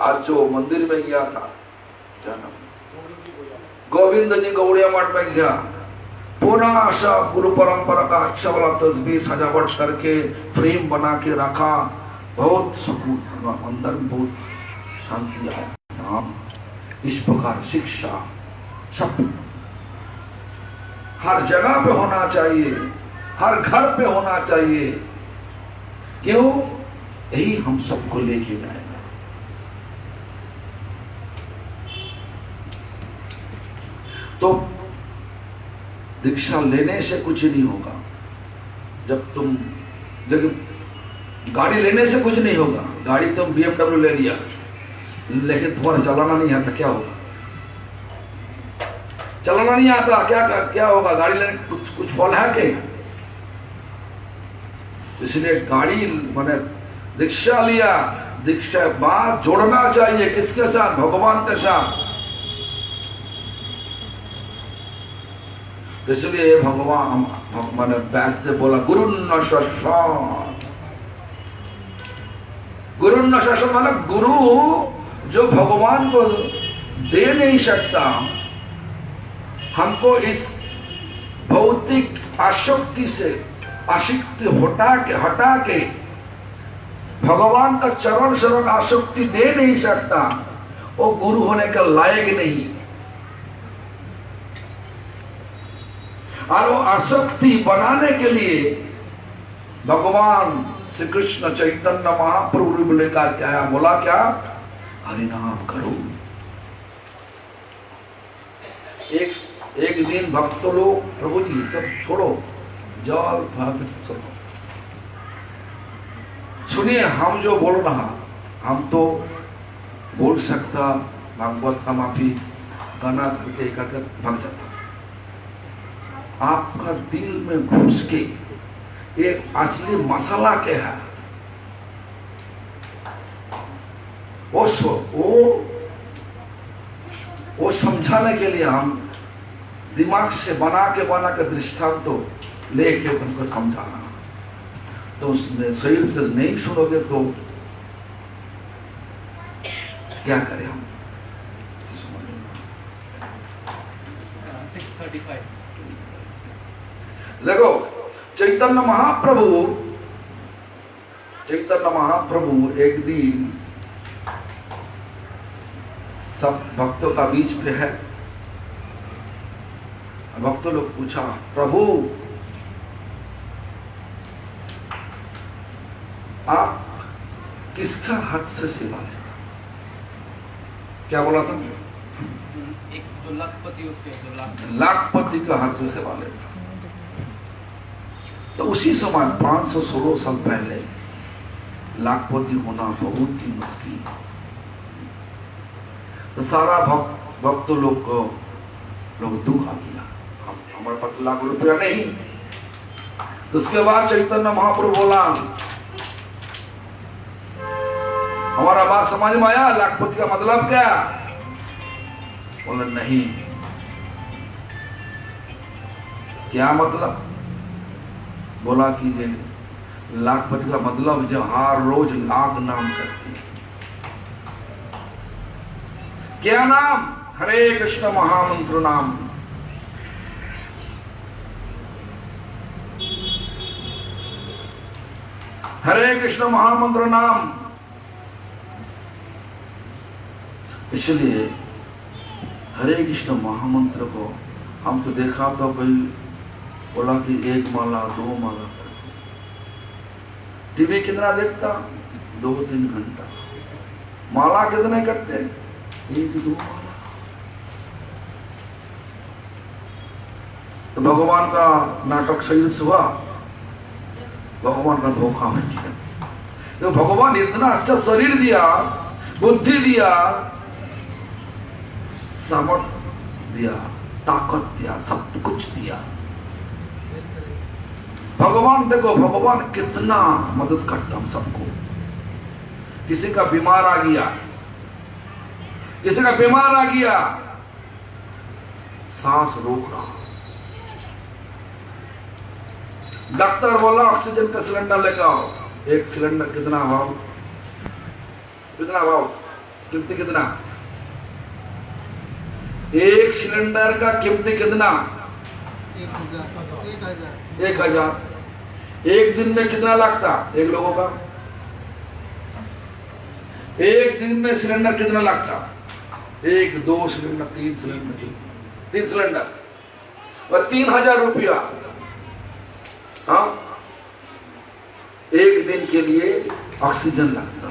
आज जो मंदिर में गया था, क्या नाम, गोविंद जी गौड़िया मठ में गया, पुनः आशा गुरु परंपरा का अच्छा वाला तस्वीर सजावट करके फ्रेम बना के रखा, बहुत सुकून, अंदर में बहुत शांति आया। इस प्रकार शिक्षा सब हर जगह पे होना चाहिए, हर घर पे होना चाहिए। क्यों? यही हम सबको लेके जाएगा। तो दीक्षा लेने से कुछ नहीं होगा। जब गाड़ी लेने से कुछ नहीं होगा। गाड़ी तुम BMW ले लिया, लेकिन तुम्हारा चलाना नहीं आता, क्या होगा? चलाना नहीं आता, क्या होगा? गाड़ी लेने कुछ फल है के? इसलिए गाड़ी मैंने दीक्षा लिया, दीक्षा बात जोड़ना चाहिए किसके साथ? भगवान के साथ। इसलिए भगवान मैंने व्यास ने बोला गुरु न शासन। गुरु न शासन मतलब गुरु जो भगवान को दे नहीं सकता, हमको इस भौतिक आसक्ति से आसक्ति हटा के भगवान का चरण शरण आसक्ति दे नहीं सकता, वो गुरु होने का लायक नहीं। और वो आसक्ति बनाने के लिए भगवान श्री कृष्ण चैतन्य महाप्रभु लेकर के आया। बोला क्या? हरिनाम करो। एक दिन भक्त लोग, प्रभु जी सब छोड़ो, जल भात छोड़ो, सुनिए हम जो बोल रहा, हम तो बोल सकता, भागवत का माफी गाना करके एकाकर भाग जाता। आपका दिल में घुस के एक असली मसाला क्या है, वो समझाने के लिए हम दिमाग से बना के दृष्टांत तो लेके तुमको समझाना। तो उसमें शरीर से नहीं सुनोगे तो क्या करें हम? 6:35 देखो, चैतन्य महाप्रभु एक दिन सब भक्तों का बीच पे है। भक्तों लोग पूछा, प्रभु आप किसका हाथ से सेवा लेते? क्या बोला था? एक जो लाखपति, उसके लाखपति का हाथ से सेवा लेता। तो उसी समय 516 साल पहले लाखपति होना बहुत ही मुश्किल। तो सारा भक्त लोग को दुख आ गया, हमारे पास लाख रुपया नहीं। तो उसके बाद चैतन्य महाप्रभु बोला, हमारा बात समझ में आया? लाखपति का मतलब क्या? बोला नहीं। क्या मतलब? बोला कि लाखपति का मतलब जो हर रोज लाख नाम करती है। क्या नाम? हरे कृष्ण महामंत्र नाम। हरे कृष्ण महामंत्र नाम। इसलिए हरे कृष्ण महामंत्र को हम तो देखा तो कोई बोला कि 1 माला 2 माला। टीवी कितना देखता? 2-3 घंटा। माला कितने करते? 1-2 माला। तो भगवान का नाटक सही हुआ, भगवान का धोखा हो गया। तो भगवान इतना अच्छा शरीर दिया, बुद्धि दिया, सामर्थ्य दिया, ताकत दिया, सब कुछ दिया। भगवान देखो, भगवान कितना मदद करता हम सबको। किसी का बीमार आ गया, सांस रोक रहा, डॉक्टर बोला ऑक्सीजन का सिलेंडर लेकर आओ। एक सिलेंडर कितना भाव? कीमती कितना? एक सिलेंडर का कीमती कितना? 1000। एक दिन में कितना लगता एक लोगों का? एक दिन में सिलेंडर कितना लगता? 1, 2 सिलेंडर, 3 सिलेंडर, 3 सिलेंडर और 3000 रुपया। हाँ, एक दिन के लिए ऑक्सीजन लगता।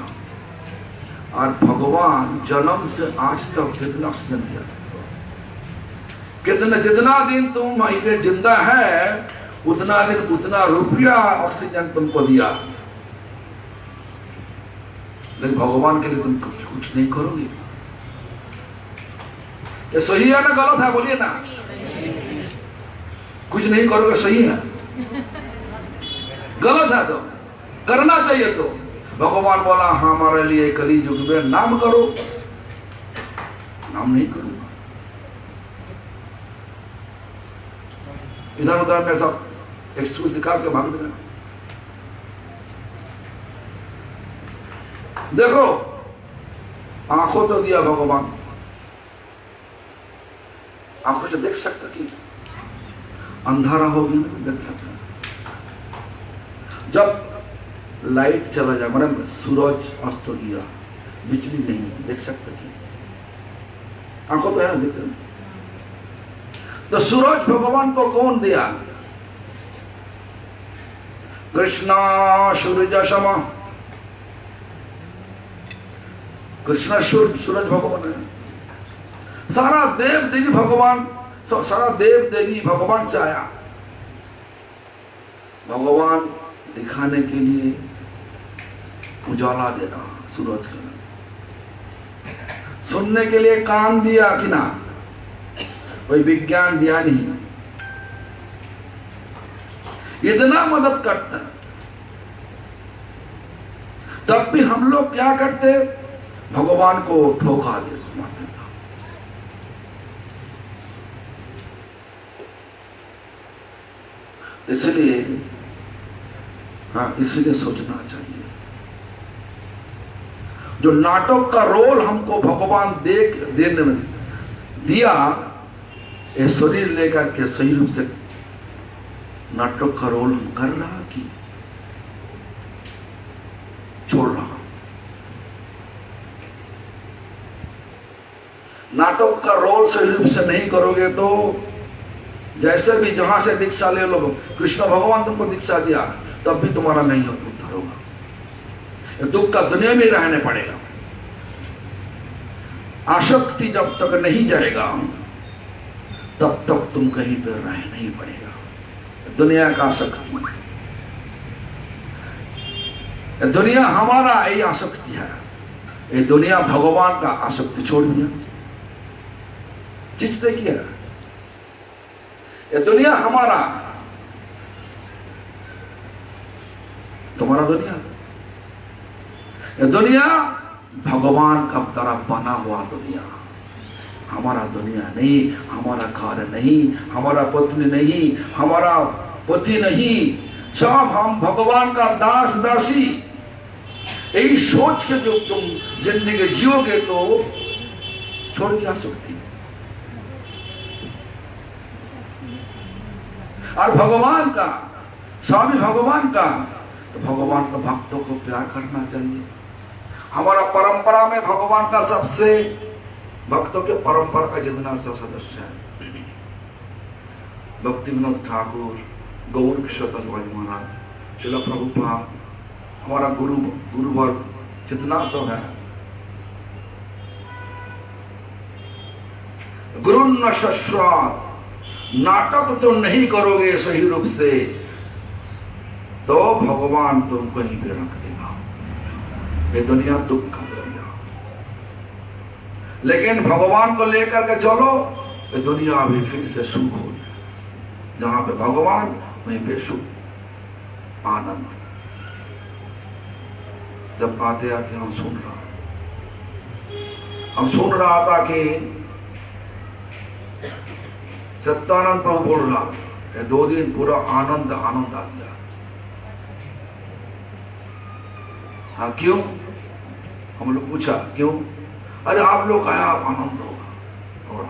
और भगवान जन्म से आज तक कितना ऑक्सीजन दिया? कितना? जितना दिन तुम वहीं पे जिंदा है उतना दिन उतना रुपया ऑक्सीजन तुमको दिया, लेकिन भगवान के लिए तुम कुछ नहीं करोगे। ये सही है ना गलत है? बोलिए ना। कुछ नहीं करोगे, सही है? गलत है तो करना चाहिए। तो भगवान बोला हमारे लिए कली युग में नाम करो, नाम नहीं करूंगा। इधर उधर में सब एक्सक्यूज दिखा के भाग देना। देखो, आंखों तो दिया भगवान, आंखों से देख सकता कि अंधारा हो गया तो देख सकता। जब लाइट चला जाए, मतलब सूरज अस्त हो गया, बिजली नहीं देख सकता कि आंखों तो है, देखते हैं। तो सूरज भगवान को कौन दिया? कृष्णा सूर्य समा, कृष्णा सूरज भगवान है। सारा देव देवी भगवान, सारा देव देवी भगवान से आया। भगवान दिखाने के लिए उजाला देना सूरज का, सुनने के लिए कान दिया कि ना? कोई विज्ञान दिया नहीं, इतना मदद करता। तब भी हम लोग क्या करते? भगवान को ठोका दे मारते। इसलिए हाँ, इसलिए सोचना चाहिए। जो नाटक का रोल हमको भगवान देने में दिया, ये शरीर लेकर के सही रूप से नाटक का रोल हम कर रहा कि छोड़ रहा? नाटक का रोल सही रूप से नहीं करोगे तो जैसे भी जहां से दीक्षा ले लो, कृष्ण भगवान तुमको दीक्षा दिया, तब भी तुम्हारा नहीं उद्धार होगा। दुख का दुनिया में रहने पड़ेगा। आसक्ति जब तक नहीं जाएगा तब तक तुम कहीं पर रह नहीं पड़ेगा। दुनिया का आसक्ति, दुनिया हमारा यही आसक्ति है। ये दुनिया भगवान का आसक्ति छोड़ दिया, चीज देखिए। ये दुनिया हमारा, तुम्हारा दुनिया। ये दुनिया भगवान का तरफ बना हुआ दुनिया, हमारा दुनिया नहीं, हमारा घर नहीं, हमारा पत्नी नहीं, हमारा पति नहीं, सब हम भगवान का दास दासी। यही सोच के जो तुम जिंदगी जियोगे तो छोड़ के सकती। और भगवान का, स्वामी भगवान का, तो भगवान का भक्तों को प्यार करना चाहिए। हमारा परंपरा में भगवान का सबसे भक्तों के परंपरा का जितना सब सदस्य है, भक्ति विनोद ठाकुर, गौर किशोर महाराज, शिला प्रभुपाद, हमारा गुरुवर्ग जितना सब है। गुरु न शश्वत, नाटक तो नहीं करोगे सही रूप से तो भगवान तुम कहीं पे रख देगा। ये दुनिया दुख का दुनिया, लेकिन भगवान को लेकर के चलो, ये दुनिया अभी फिर से सुख हो जाए। जहां पे भगवान वहीं पे सुख आनंद। जब आते आते हम सुन रहा था कि सत्यानंद प्रभु बोल रहा, ये 2 दिन पूरा आनंद आ गया। हाँ, क्यों? हम लोग पूछा क्यों? अरे आप लोग आया आनंद होगा थोड़ा।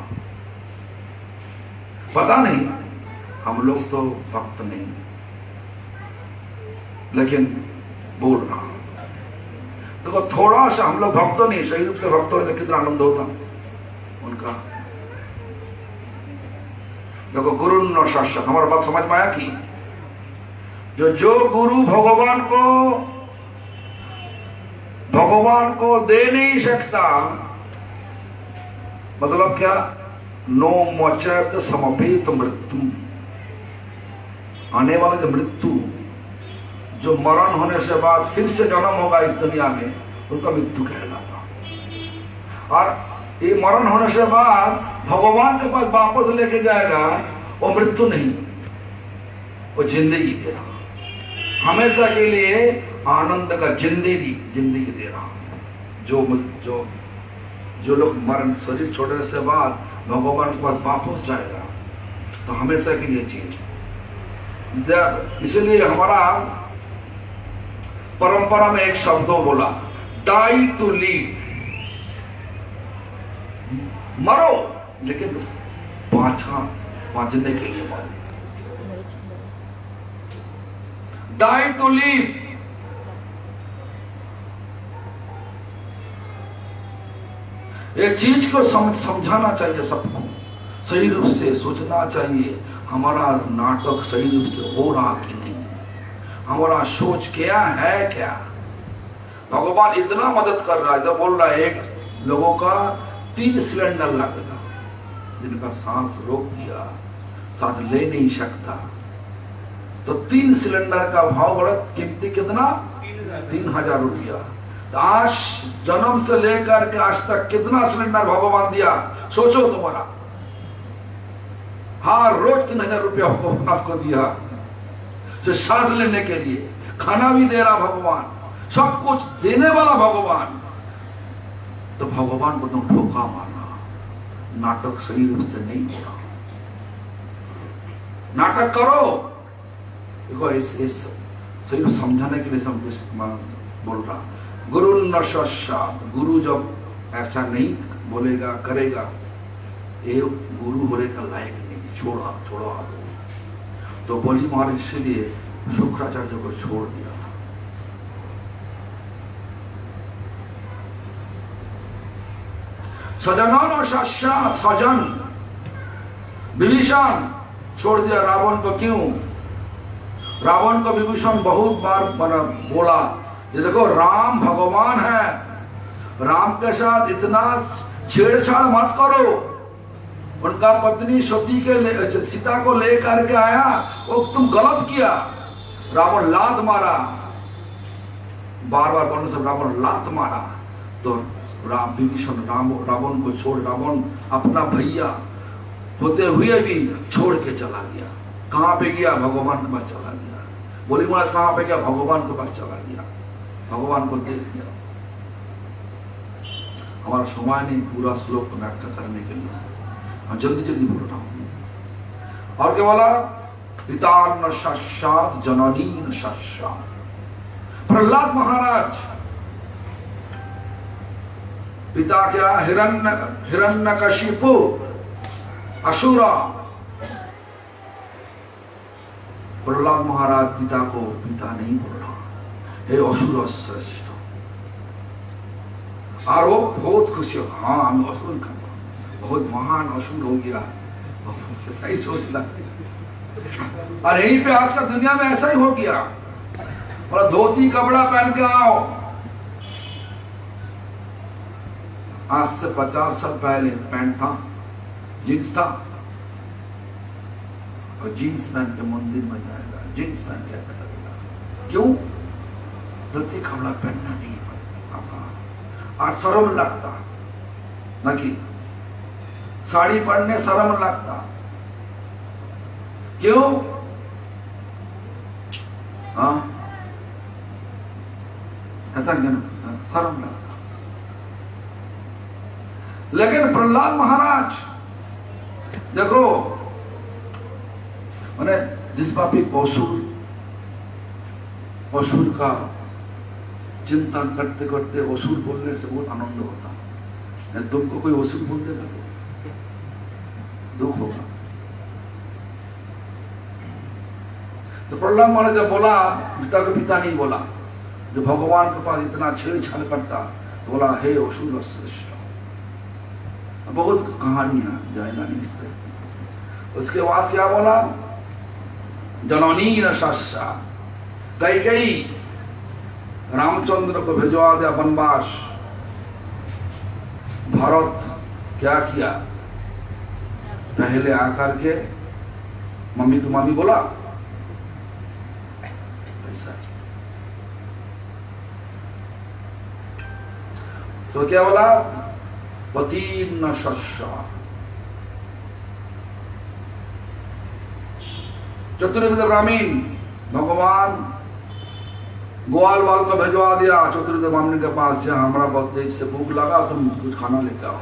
पता नहीं, हम लोग तो भक्त नहीं, लेकिन बोल रहा हूं। देखो थोड़ा सा हम लोग भक्त तो नहीं, सही रूप से भक्त होने कितना आनंद होता उनका। देखो गुरु न शासक, हमारा बात समझ में आया कि जो गुरु भगवान को दे नहीं सकता, मतलब क्या, नो मोचत समपेत मृत्यु, आने वाला जो मृत्यु, जो मरण होने से बाद फिर से जन्म होगा इस दुनिया में, उनका मृत्यु कहलाता। और ये मरण होने से बाद भगवान के पास वापस लेके जाएगा, वो मृत्यु नहीं, वो जिंदगी दे रहा, हमेशा के लिए आनंद का जिंदगी दे रहा। जो लोग मरण शरीर छोड़ने से बाद भगवान के पास वापस जाएगा तो हमेशा के लिए जिए। इसलिए हमारा परंपरा में एक शब्द बोला, डाई टू लीव, मरो लेकिन बांचने के लिए मरो। डाई टू लीव, ये चीज को समझाना चाहिए सबको, सही रूप से सोचना चाहिए हमारा नाटक सही रूप से हो रहा कि नहीं, हमारा सोच क्या है क्या। भगवान इतना मदद कर रहा है, जब बोल रहा है एक लोगों का 3 सिलेंडर लगेगा, जिनका सांस रोक दिया, सांस ले नहीं सकता, तो 3 सिलेंडर का भाव बड़ा कीमती, कितना, 3000 रुपया। तो आज जन्म से लेकर के आज तक कितना सिलेंडर भगवान दिया, सोचो तुम्हारा। हाँ, रोज 3000 रुपया आपको दिया, तो सांस लेने के लिए, खाना भी दे रहा भगवान, सब कुछ देने वाला भगवान। तो भगवान को तुम धोखा मारना, नाटक सही रूप से नहीं हो रहा। नाटक करो, देखो इस सही समझाने के लिए बोल रहा। गुरु न शासक, गुरु जब ऐसा नहीं बोलेगा करेगा, ये गुरु होने का लायक नहीं, छोड़ा। तो बलि महाराज इसलिए शुक्राचार्य को छोड़ दिया। सजनन साक्षात सजन विभीषण छोड़ दिया रावण को। क्यों? रावण को विभीषण बहुत बार बोला, ये देखो राम भगवान है, राम के साथ इतना छेड़छाड़ मत करो। उनका पत्नी सती के सीता को लेकर के आया, वो तुम गलत किया। रावण लात मारा, बार बार बोलने से रावण लात मारा, तो विभीषण रावण को छोड़, रावण अपना भैया होते हुए भी छोड़ के चला गया। कहां पे गया? भगवान के पास चला गया। बोली महाराज कहां पे गया? भगवान के पास चला गया, भगवान को देख लिया। हमारा समय नहीं पूरा श्लोक को व्याख्या करने के लिए, हम जल्दी बोल रहा हूं। और क्या बोला? पिता न साक्षात जननी न साक्षात। प्रहलाद महाराज पिता क्या? हिरण्यकशिपु असुरा। प्रहलाद महाराज पिता को पिता नहीं बोल रहा, हे असुर श्रेष्ठ। और वो बहुत खुशी हो, हाँ हम असुर का बहुत महान असुर हो गया, ऐसा ही सोचना। और यहीं पे आज का दुनिया में ऐसा ही हो गया। और धोती कपड़ा पहन के आओ, आज से 50 साल पहले पैंट था, जींस था, और जींस पहन के मंदिर में जाएगा, जींस पहन के ऐसा करेगा। क्यों? धोती कपड़ा पहनना नहीं आता, और शर्म लगता न कि साड़ी पहनने शर्म लगता। क्यों? हाँ ऐसा क्यों? शर्म लगता। लेकिन प्रहलाद महाराज देखो, मैंने जिस पापी असुर का चिंतन करते करते असुर बोलने से बहुत आनंद होता। तुमको कोई वसूल बोल देगा दुख होगा। तो प्रहलाद महाराज जब बोला, पिता के पिता नहीं बोला, जो भगवान के पास इतना छेड़छाड़ करता, बोला हे असुर श्रेष्ठ। बहुत कहानियां जाएगा नहीं इस पे। उसके बाद क्या बोला, जननी न शस्या, कैकेयी रामचंद्र को भिजवा दिया वनवास। भरत क्या किया, पहले आकर के मम्मी को मामी बोला, ऐसा तो क्या बोला, पति न शस्या। चतुर्विध ब्राह्मण भगवान ग्वाल बाल को भिजवा दिया चतुर्विध ब्राह्मण के पास, जहां हमारा बहुत देश से भूख लगा, तुम कुछ खाना लेके आओ।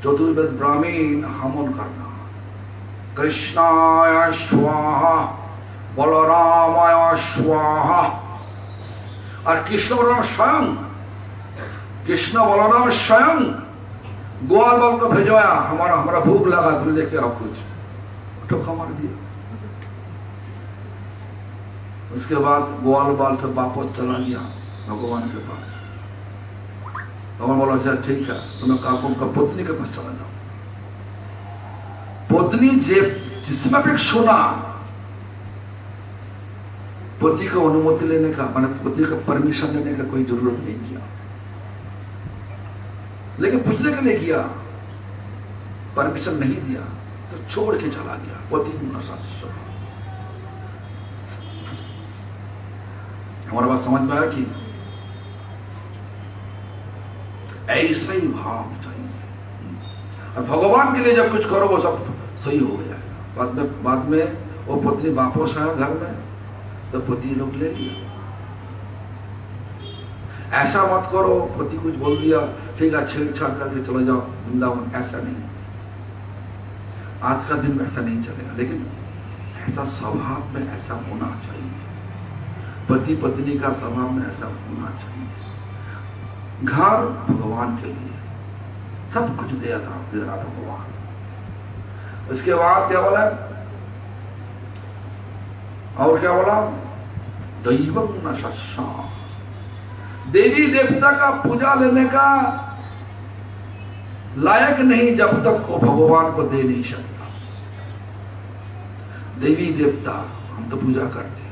चतुर्विध ब्राह्मण हवन करना, कृष्णाय स्वाहा, बलरामाय स्वाहा। और कृष्ण बलराम स्वयं, कृष्ण बलराम स्वयं ग्वाल बाल को भिजवाया, हमारा भूख लगा, तुम लेके आओ कुछ, ठोका मार दिया। उसके बाद ग्वाल बाल सब वापस चला गया भगवान के पास। भगवान बोला अच्छा ठीक है, तुम्हें का पत्नी के पास चला जाओ। पत्नी जिसमें भी सुना, पति को अनुमति लेने का, मैंने पति का परमिशन लेने का कोई जरूरत नहीं किया, लेकिन पूछने के लिए किया, परमिशन नहीं दिया तो छोड़ के चला गया। पति न शस्या। हमारे बात समझ में आया कि ऐसा ही भाव चाहिए। और भगवान के लिए जब कुछ करो वो सब सही हो गया। बाद में वो पत्नी वापस आया घर में, तो पति लोग ले लिया। ऐसा मत करो, पति कुछ बोल दिया ठीक है छेड़छाड़ करके चले जाओ वृंदावन, ऐसा नहीं। आज का दिन ऐसा नहीं चलेगा, लेकिन ऐसा स्वभाव में ऐसा होना चाहिए। पति पत्नी का स्वभाव में ऐसा होना चाहिए। घर भगवान के लिए सब कुछ दे रहा भगवान। उसके बाद क्या बोला, और क्या बोला, दैवम न शस्या। देवी देवता का पूजा लेने का लायक नहीं जब तक वो भगवान को दे नहीं सकता। देवी देवता हम तो पूजा करते हैं,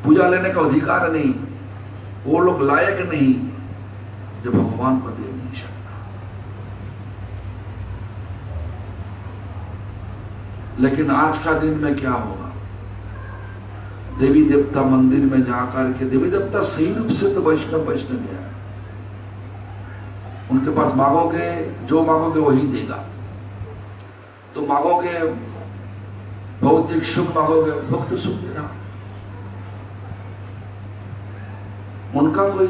पूजा लेने का अधिकार नहीं, वो लोग लायक नहीं जो भगवान को दे नहीं सकता। लेकिन आज का दिन में क्या होगा, देवी देवता मंदिर में जाकर के, देवी देवता सही रूप से तो वैष्णव है, उनके पास मांगोगे जो मांगोगे वही देगा। तो मांगोगे भौतिक सुख, मांगोगे भक्त सुख देना, उनका कोई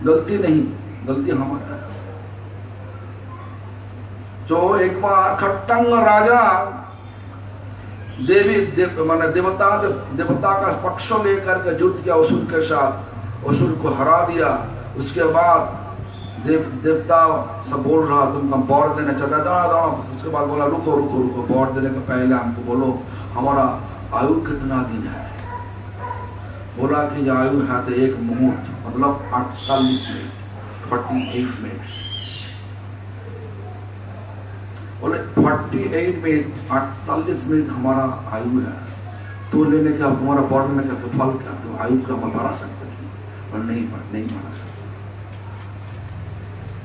गलती नहीं, गलती हमारा है। जो एक बार खट्टंग राजा माने देवता का पक्ष लेकर के युद्ध किया असुर के साथ, असुर को हरा दिया। उसके बाद देवता सब बोल रहा तुमको वर देना चाहता था। उसके बाद बोला रुको रुको रुको, वर देने के पहले हमको बोलो हमारा आयु कितना दिन है। बोला कि जो आयु है तो एक मुहूर्त, मतलब 48 मिनट, 48 मिनट। बोले 48 मिनट, 48 मिनट हमारा आयु है, तो लेने का तुम्हारा वर देने का फल क्या, तो आयु का हम बढ़ा सकते हैं? और नहीं बढ़ा सकते।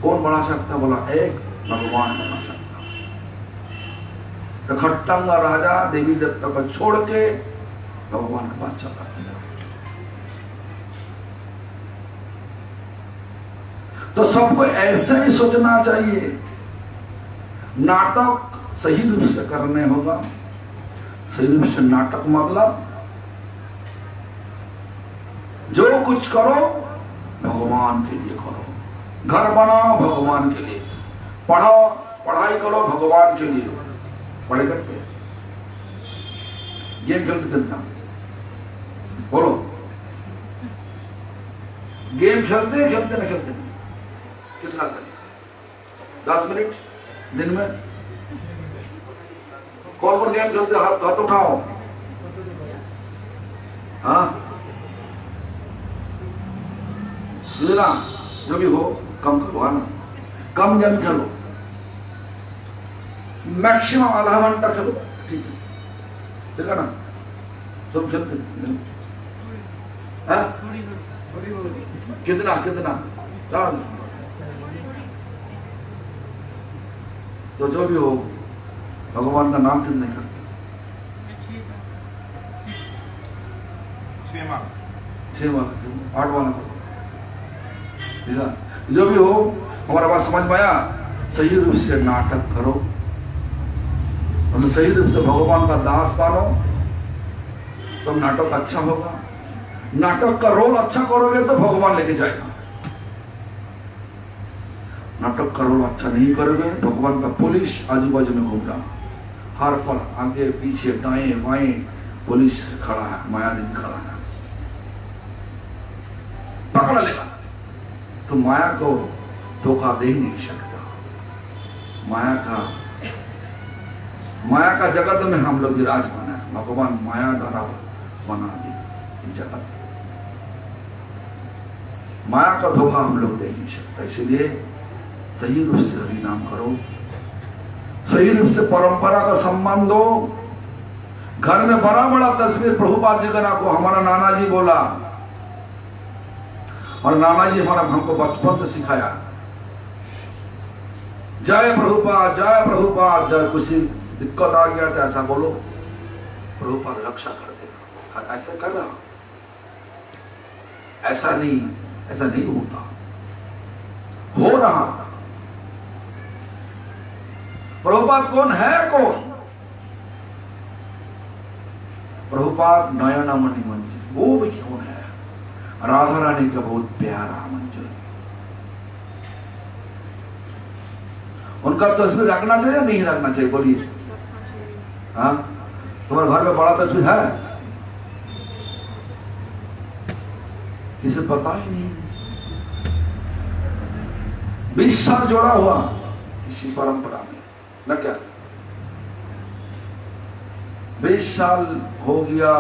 कौन बढ़ा सकता? बोला एक भगवान बढ़ा सकता। तो खट्टंग राजा देवी देवता को छोड़ के भगवान के पास चला गया। तो सबको ऐसे ही सोचना चाहिए, नाटक सही रूप से करने होगा। सही रूप से नाटक मतलब जो कुछ करो भगवान के लिए करो। घर बनाओ भगवान के लिए, पढ़ो पढ़ाई करो भगवान के लिए। पढ़ाई करते गेम खेलते कितना बोलो, गेम खेलते हैं, खेलते ना खेलते नहीं? कितना चाहिए? 10 मिनट दिन में? कौन कौन गेम खेलते? हाथ उठाओ। हाँ, ना जो भी हो कम करो, है ना? कम गेम खेलो, मैक्सिमम आधा घंटा खेलो, ठीक है ना? तुम खेलते कितना कितना? तो जो भी हो भगवान का नाम कितने करते? 6 माह 8 माह करो, ठीक है? जो भी हो, हमारा बात समझ में आया? सही रूप से नाटक करो, मतलब सही रूप से भगवान का दास मानो, तो नाटक अच्छा होगा। नाटक का रोल अच्छा करोगे तो भगवान लेके जाएगा। नाटक का रोल अच्छा नहीं करोगे, भगवान का पुलिस आजू बाजू में घूम रहा, हर पल आगे पीछे दाएं बाएं पुलिस खड़ा है, मायावी खड़ा है, पकड़ लेगा। तो माया को धोखा दे ही नहीं सकता। माया का जगत में हम लोग विराजमान है। भगवान माया द्वारा बना दी जगत, माया का धोखा हम लोग दे नहीं सकता। इसलिए सही रूप से हरि नाम करो, सही रूप से परंपरा का सम्मान दो। घर में बड़ा बड़ा तस्वीर प्रभुपाद जी का रखो। हमारा नाना जी बोला, और नाना जी हमारा हमको बचपन से सिखाया, जय प्रभुपाद जय प्रभुपाद, जय किसी दिक्कत आ गया तो ऐसा बोलो, प्रभुपाद रक्षा कर देगा। ऐसा कर रहा, ऐसा नहीं होता, हो रहा। प्रभुपाद कौन है? कौन? प्रभुपाद नयनमणि मंजरी, वो भी कौन है? राधा रानी का बहुत प्यारा मंजर। उनका तस्वीर रखना चाहिए या नहीं रखना चाहिए? बोलिए। हाँ, तुम्हारे घर में बड़ा तस्वीर है? किसे पता ही नहीं। 20 साल जोड़ा हुआ इसी परंपरा में, न क्या? 20 साल हो गया,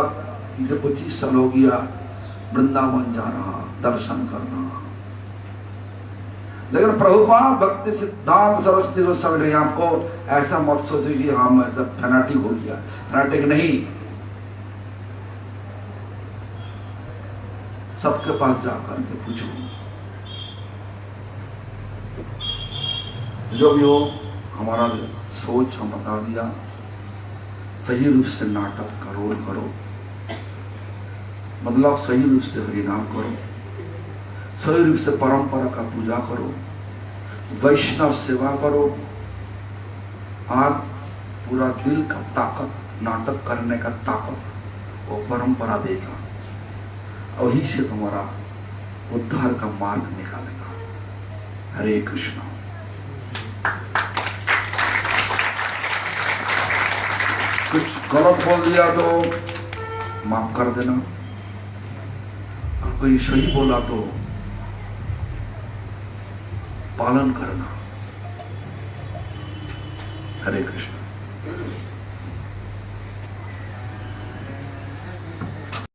25 साल हो गया वृंदावन जा रहा, दर्शन करना। लेकिन प्रभुपाद भक्ति सिद्धांत सरस्वती गोस्वामी, आपको ऐसा मत सोचे कि हम फैनाटिक हो गया। फैनाटिक नहीं, सबके पास जाकर के पूछो, जो भी हो। हमारा सोच हम बता दिया। सही रूप से नाटक का रोल करो, मतलब सही रूप से हरिनाम करो, सही रूप से परंपरा का पूजा करो, वैष्णव सेवा करो। आप पूरा दिल का ताकत, नाटक करने का ताकत वो परंपरा देगा, वही से तुम्हारा उद्धार का मार्ग निकालेगा। हरे कृष्ण। कुछ गलत बोल दिया तो माफ कर देना, कोई सही बोला तो पालन करना। हरे कृष्ण।